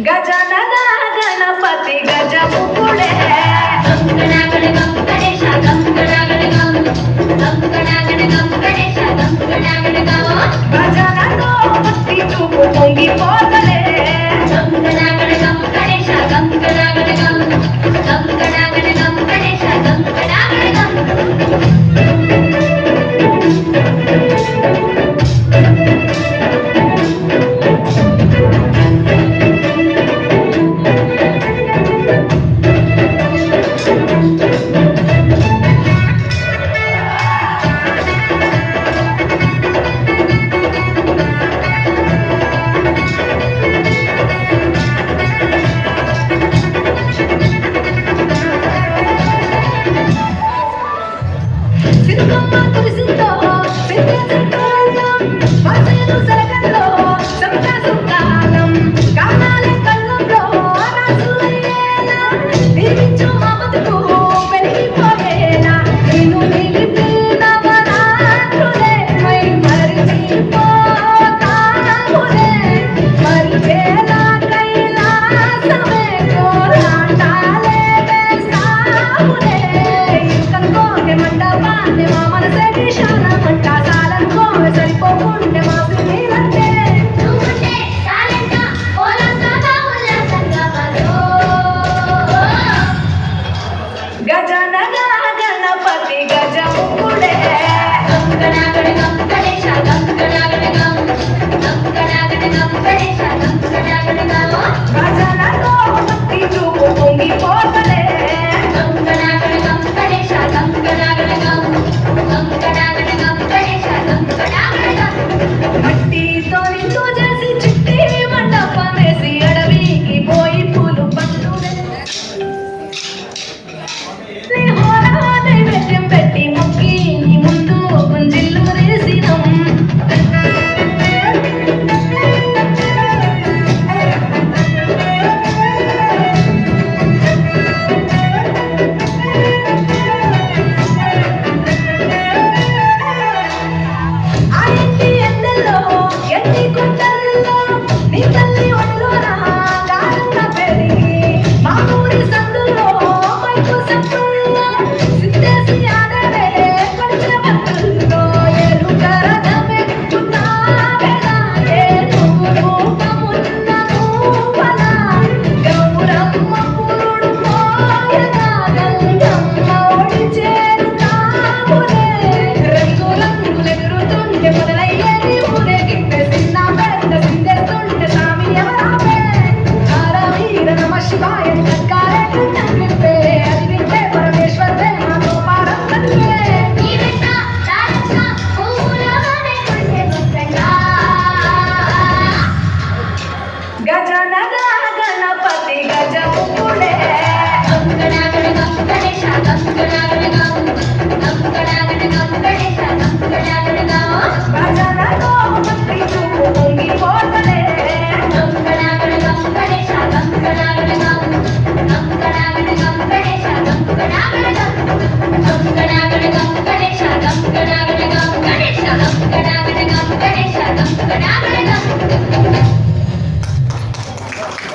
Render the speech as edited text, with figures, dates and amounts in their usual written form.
గజనన గణపతి గజముఖుడే గంగణాగణ గంగణేశ గంగణాగణ గంగణాగణ గంగణేశ గంగణాగణ భజనలో భక్తి చూపు పొంగిపోతలే గంగణాగణ గంగణేశ గంగణాగణ గంగణాగణ గంగణేశ గంగణాగణ సిద్ధమ్మ కురిసిందో సిద్ధేశ్వరుల్లో వసేను సరగల్లో సంతసుకాలం కానాలే కళ్ళంలో రాసులయ్యేలా దీవించు మా బతుకు పెరిగిపోయేలా నేను నిలిపిన వరాత్రులే మై మరిచిపోతాములే మరిచేలా కైలాసమే కోలాటాలే వేస్తాములే కనుకోనే మండపాన్ని మా మనసే విశాలమంట సాలనుకోవే సరిపోకుంటే మా పిల్లలంటే నువ్వుంటే చాలంట ఓలంగా ఉల్లాసంగా పదో గజనన గణపతి గజముఖుడే గంగణాగణ గంగణేశ గంగణాగణ గంగణాగణ గంగణేశ గంగణాగణ భజనలో భక్తి చూపు పొంగిపోతలే గంగణాగణ గంగణేశ గంగణాగణ గంగణాగణ గంగణేశ గంగణాగణ మట్టితో నిన్ను చేసి చిట్టి మండపం వేసి అడవికి పోయి పూలు పట్టు నీ హోరా నైవేద్యం పెట్టి మొక్కి నీ ముందు గుంజిల్లు రేసినం ఆ ఎండి ఎండల్లో ఎండి గుంటల్లో నీ తల్లి ఒడిలోన గారంగా పెరిగి మా ఊరి సందులో మైకు సంపుల్లో సిద్ధేసి ఆడవే కొలిచిన భక్తుల్లో ఏలుకరదమెక్కుతావెలా ఏనుగు రూపమున్న నువ్వలా గౌరమ్మ పురుడు పోయగా గంగమ్మ ఒడి చేరుతావులే రంగు రంగులెగురుతుంటే మొదలయ్యేది ఊరేగింపే చిన్న పెద్ద సిందేస్తుంటే స్వామి ఎవరావే హర వీర నమ శివాయ చక్కారే కంఠం విప్పే అది వింటే పరమేశ్వరే మాతో పారం తన్వే ఈ వెంట చాలంట పూలవనే కురిసే గొప్పంట గజనన గణపతి గజముఖుడే గంగణాగణ గంగణేశ గంగణాగణ గంగణాగణ గంగణేశ గంగణాగణ భజనలో భక్తి చూపు పొంగిపోతలే గంగణాగణ గంగణేశ గంగణాగణ గంగణాగణ గంగణేశ గంగణాగణ గంగణాగణ గంగణేశ గంగణాగణ గంగణేశ గంగణాగణ